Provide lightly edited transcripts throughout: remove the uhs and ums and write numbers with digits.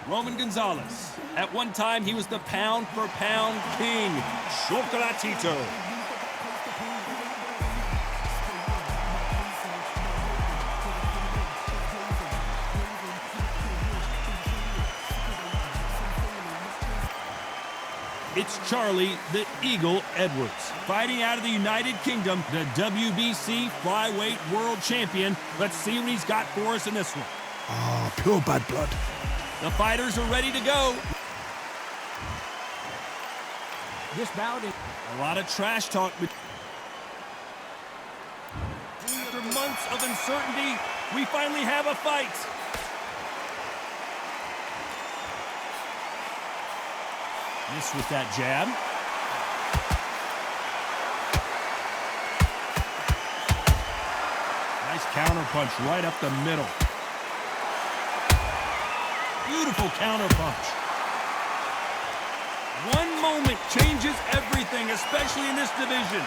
Roman Gonzalez. At one time, he was the pound-for-pound king, Chocolatito. It's Charlie, the Eagle Edwards, fighting out of the United Kingdom, the WBC Flyweight World Champion. Let's see what he's got for us in this one. Oh, pure bad blood. The fighters are ready to go. This bout is a lot of trash talk. After months of uncertainty, we finally have a fight. Miss with that jab. Nice counter punch right up the middle. Beautiful counter punch. One moment changes everything, especially in this division.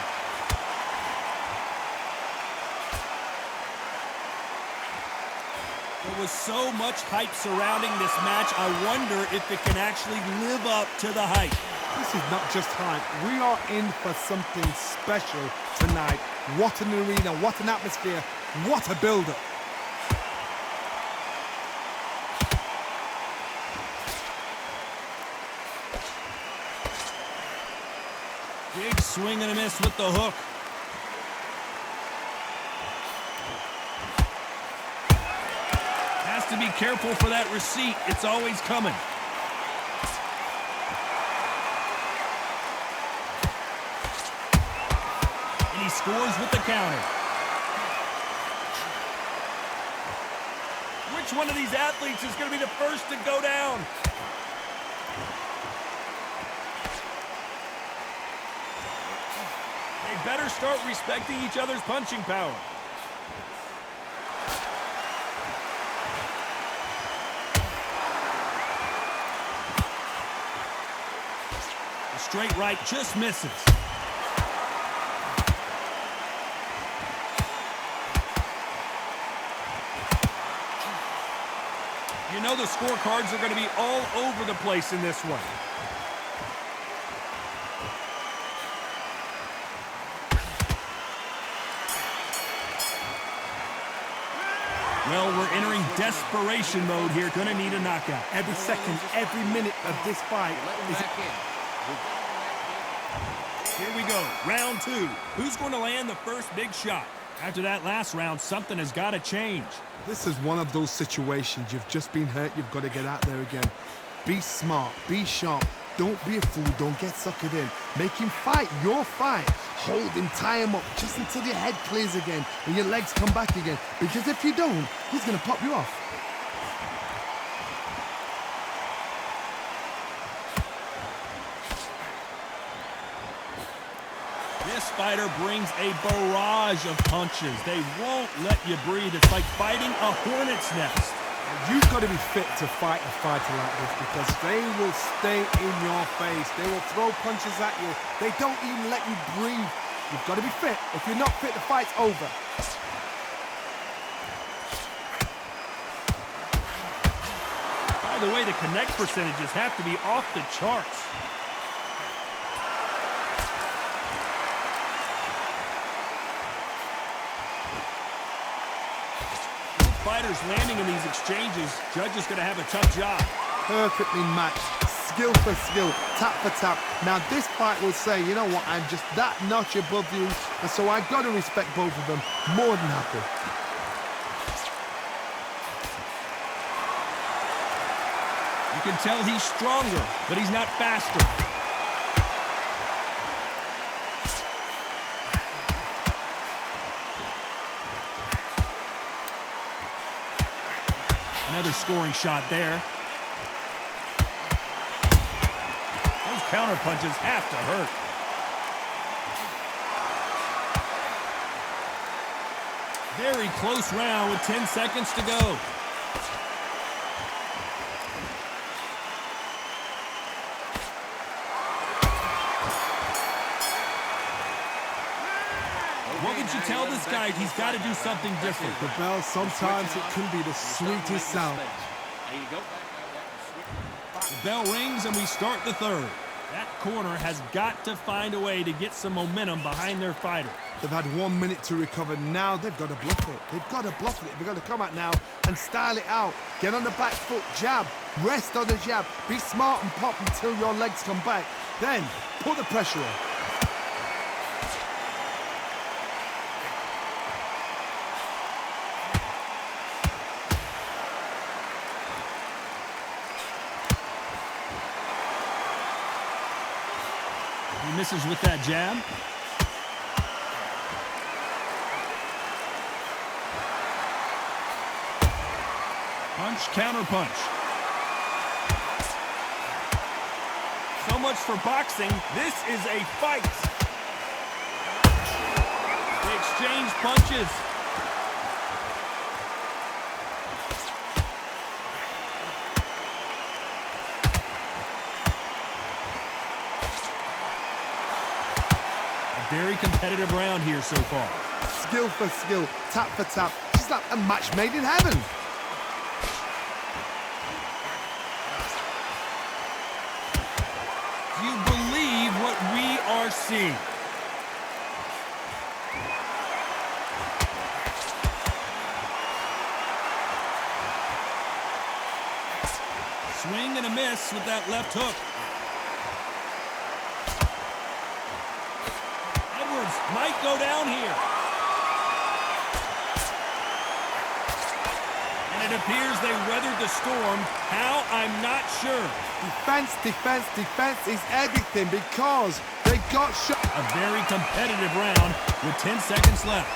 There was so much hype surrounding this match, I wonder if it can actually live up to the hype. This is not just hype. We are in for something special tonight. What an arena, what an atmosphere, what a build-up. Big swing and a miss with the hook. Has to be careful for that receipt. It's always coming. And he scores with the counter. Which one of these athletes is going to be the first to go down? They better start respecting each other's punching power. The straight right just misses. You know the scorecards are going to be all over the place in this one. Well, we're entering desperation mode here. Gonna need a knockout. Every second, every minute of this fight is... Here we go, round two. Who's going to land the first big shot? After that last round, something has got to change. This is one of those situations. You've just been hurt. You've got to get out there again. Be smart. Be sharp. Don't be a fool. Don't get suckered in. Make him fight your fight. Hold him, tie him up just until your head clears again and your legs come back again. Because if you don't, he's going to pop you off. This fighter brings a barrage of punches. They won't let you breathe. It's like fighting a hornet's nest. You've got to be fit to fight a fighter like this because they will stay in your face. They will throw punches at you. They don't even let you breathe. You've got to be fit. If you're not fit, the fight's over. By the way, the connect percentages have to be off the charts. Fighters landing in these exchanges, judge is going to have a tough job. Perfectly matched, skill for skill, tap for tap. Now this fight will say, you know what, I'm just that notch above you, and so I've got to respect both of them more than happy. You can tell he's stronger, but he's not faster. Another scoring shot there. Those counter punches have to hurt. Very close round with 10 seconds to go. What would you tell this guy? He's got to do something different. The bell, sometimes it can be the sweetest sound. There you go. The bell rings and we start the third. That corner has got to find a way to get some momentum behind their fighter. They've had 1 minute to recover. Now they've got to bluff it. They've got to bluff it. They've got to come out now and style it out. Get on the back foot, jab. Rest on the jab. Be smart and pop until your legs come back. Then put the pressure on. He misses with that jab. Punch, counter punch. So much for boxing. This is a fight. They exchange punches. Very competitive round here so far. Skill for skill, tap for tap. It's like a match made in heaven. Do you believe what we are seeing? Swing and a miss with that left hook. Might go down here. And it appears they weathered the storm. How? I'm not sure. Defense, defense, defense is everything because they got shot. A very competitive round with 10 seconds left.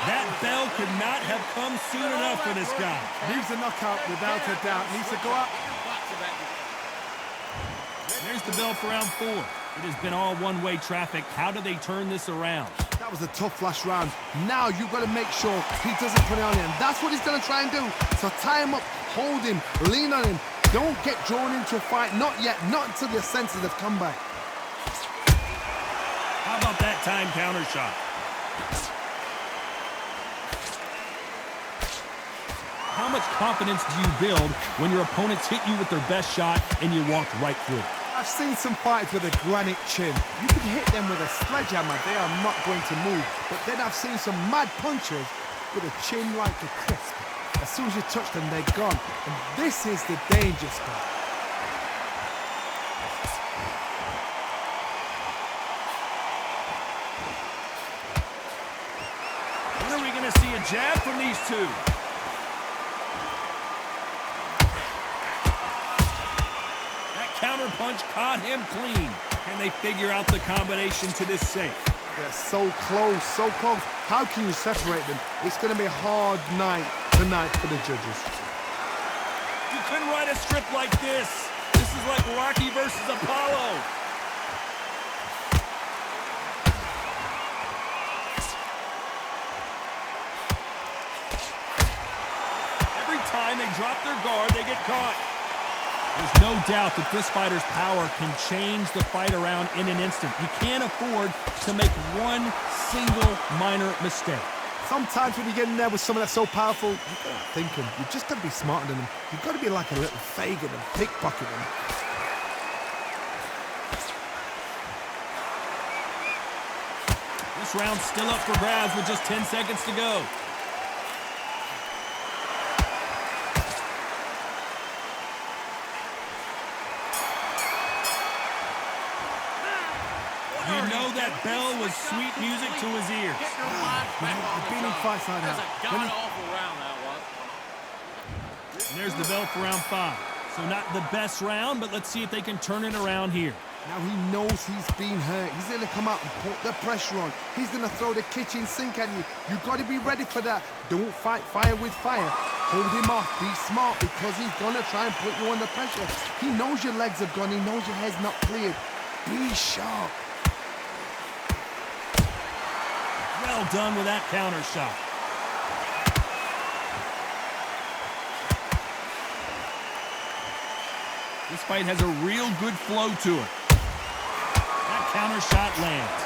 That bell could not have come soon enough for this guy. Needs a knockout without a doubt. Needs to go up. There's the bell for round 4. It has been all one-way traffic. How do they turn this around? That was a tough last round. Now you've got to make sure he doesn't put it on him. That's what he's going to try and do. So tie him up, hold him, lean on him. Don't get drawn into a fight. Not yet. Not until your senses have come back. How about that time counter shot? How much confidence do you build when your opponents hit you with their best shot and you walk right through? I've seen some fighters with a granite chin. You can hit them with a sledgehammer. They are not going to move. But then I've seen some mad punchers with a chin like a crisp. As soon as you touch them, they're gone. And this is the danger spot. When are we going to see a jab from these two? Counter punch caught him clean. Can they figure out the combination to this safe? They're so close, so close. How can you separate them? It's going to be a hard night tonight for the judges. You couldn't write a script like this. This is like Rocky versus Apollo. Every time they drop their guard, they get caught. There's no doubt that this fighter's power can change the fight around in an instant. You can't afford to make one single minor mistake. Sometimes when you get in there with someone that's so powerful, you've got to think him. You've just got to be smarter than him. You've got to be like a little Fagin and pickpocket him. This round's still up for grabs with just 10 seconds to go. You know that bell was sweet music to his ears. I've been in fights like that. And there's the bell for round 5. So not the best round, but let's see if they can turn it around here. Now he knows he's been hurt. He's going to come out and put the pressure on. He's going to throw the kitchen sink at you. You've got to be ready for that. Don't fight fire with fire. Hold him off. Be smart because he's going to try and put you under pressure. He knows your legs have gone. He knows your head's not cleared. Be sharp. Well done with that counter shot. This fight has a real good flow to it. That counter shot lands.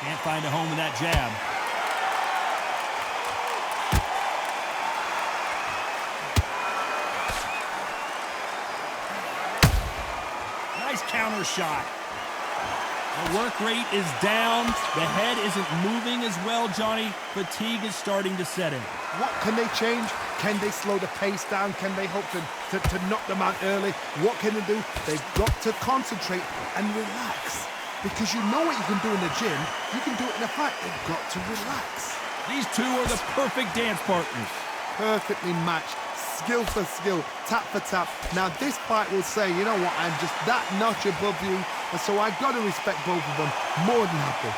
Can't find a home with that jab. Nice counter shot. The work rate is down. The head isn't moving as well, Johnny. Fatigue is starting to set in. What can they change? Can they slow the pace down? Can they hope to knock them out early? What can they do? They've got to concentrate and relax. Because you know what you can do in the gym, you can do it in a fight. They've got to relax. These two are the perfect dance partners. Perfectly matched, skill for skill, tap for tap. Now this fight will say, you know what, I'm just that notch above you, and so I've got to respect both of them more than happy.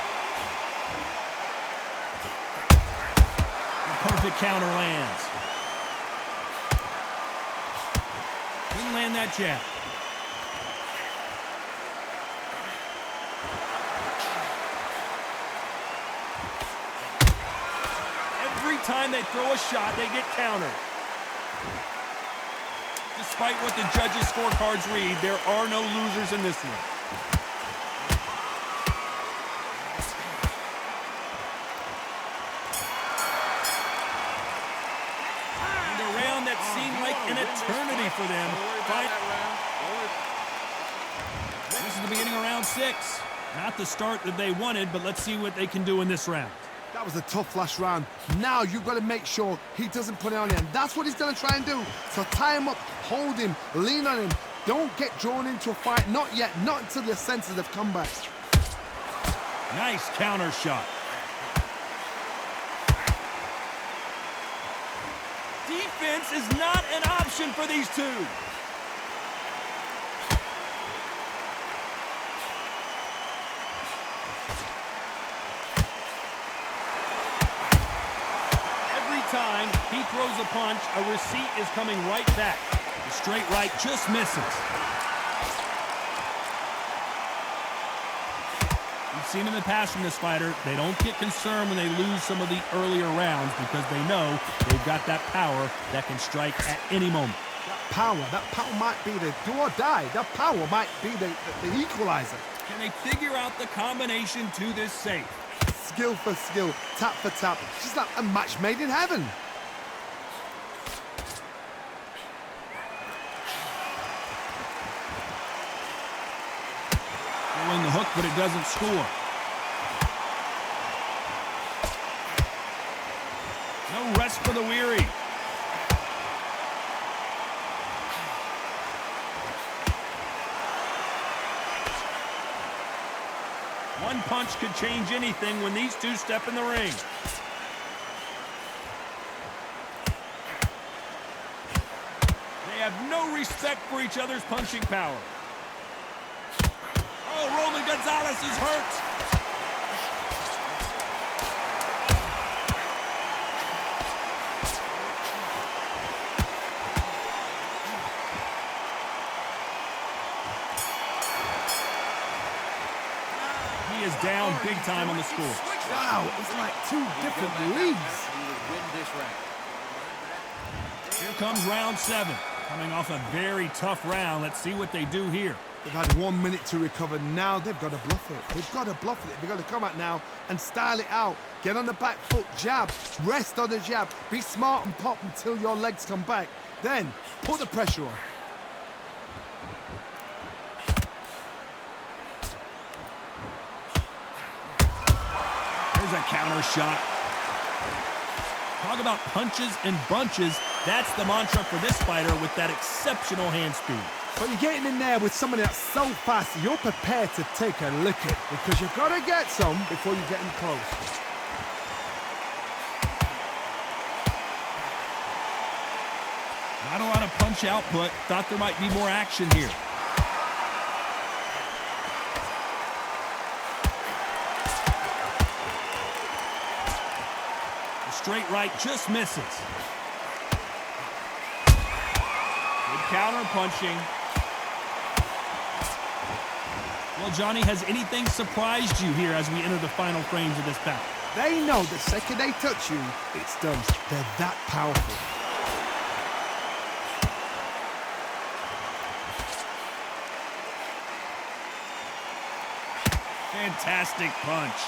The perfect counter lands. Didn't land that jab. Every time they throw a shot, they get countered. Despite what the judges' scorecards read, there are no losers in this one. And a round that seemed like an eternity for them. This is the beginning of round 6. Not the start that they wanted, but let's see what they can do in this round. That was a tough last round. Now you've got to make sure he doesn't put it on you. And that's what he's going to try and do. So tie him up, hold him, lean on him. Don't get drawn into a fight. Not yet. Not until your senses have come back. Nice counter shot. Defense is not an option for these two. Time he throws a punch, a receipt is coming right back. The straight right just misses. We've seen in the past from this fighter, they don't get concerned when they lose some of the earlier rounds because they know they've got that power that can strike at any moment. That power might be the do or die. That power might be the equalizer. Can they figure out the combination to this safe? Skill for skill, tap for tap. Just like a match made in heaven. Throwing the hook, but it doesn't score. No rest for the weary. One punch could change anything when these two step in the ring. They have no respect for each other's punching power. Oh, Roman Gonzalez is hurt. He is down big time on the score. Wow, it's like two different leagues. Here comes round 7. Coming off a very tough round. Let's see what they do here. They've had 1 minute to recover. Now they've got to bluff it. They've got to bluff it. They've got to come out now and style it out. Get on the back foot, jab, rest on the jab. Be smart and pop until your legs come back. Then put the pressure on. There's a counter shot. Talk about punches and bunches. That's the mantra for this fighter with that exceptional hand speed. But you're getting in there with somebody that's so fast, you're prepared to take a licking because you've got to get some before you get in close. Not a lot of punch output. Thought there might be more action here. The straight right just misses. Good counter punching. Well, Johnny, has anything surprised you here as we enter the final frames of this bout? They know the second they touch you, it's done. They're that powerful. Fantastic punch.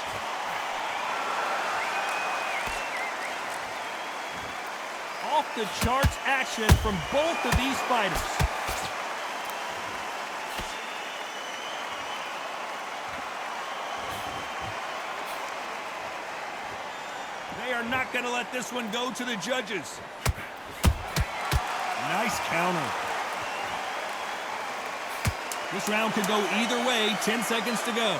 off-the-charts action from both of these fighters. They are not going to let this one go to the judges. Nice counter. This round could go either way. 10 seconds to go.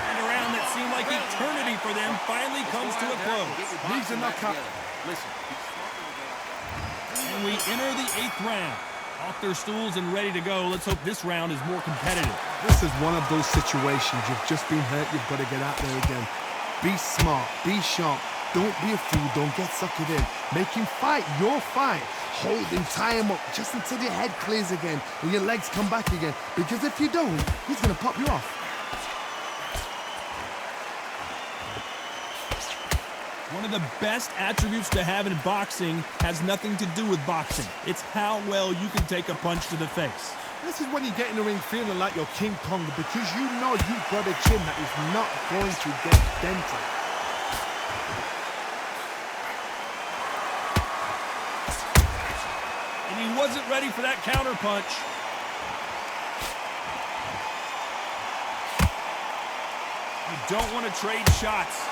And a round that seemed like eternity for them finally comes to a close. Needs a knockout. And we enter the 8th round. Off their stools and ready to go. Let's hope this round is more competitive. This is one of those situations. You've just been hurt. You've got to get out there again. Be smart. Be sharp. Don't be a fool. Don't get suckered in. Make him fight your fight. Hold him, tie him up just until your head clears again and your legs come back again. Because if you don't, he's going to pop you off. One of the best attributes to have in boxing has nothing to do with boxing. It's how well you can take a punch to the face. This is when you get in the ring feeling like you're King Kong because you know you've got a chin that is not going to get dented. And he wasn't ready for that counter punch. You don't want to trade shots.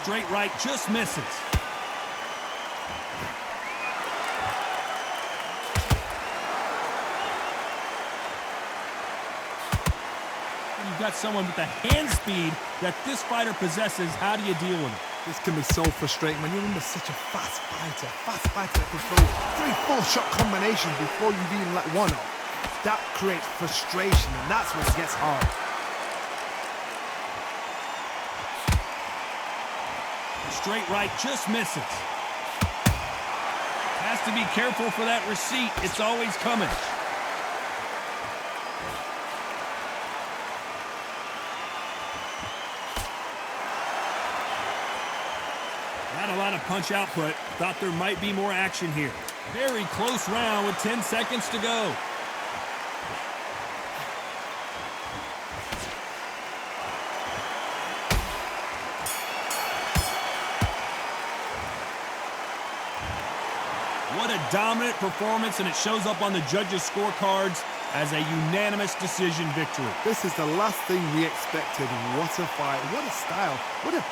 Straight right just misses. When you've got someone with the hand speed that this fighter possesses, how do you deal with it? This can be so frustrating when you're under such a fast fighter that can throw 3-4 shot combinations before you've even let one off. That creates frustration, and that's when it gets hard. Straight right just misses. Has to be careful for that receipt. It's always coming. Not a lot of punch output. Thought there might be more action here. Very close round with 10 seconds to go. What a dominant performance, and it shows up on the judges' scorecards as a unanimous decision victory. This is the last thing we expected. What a fight, what a style, what a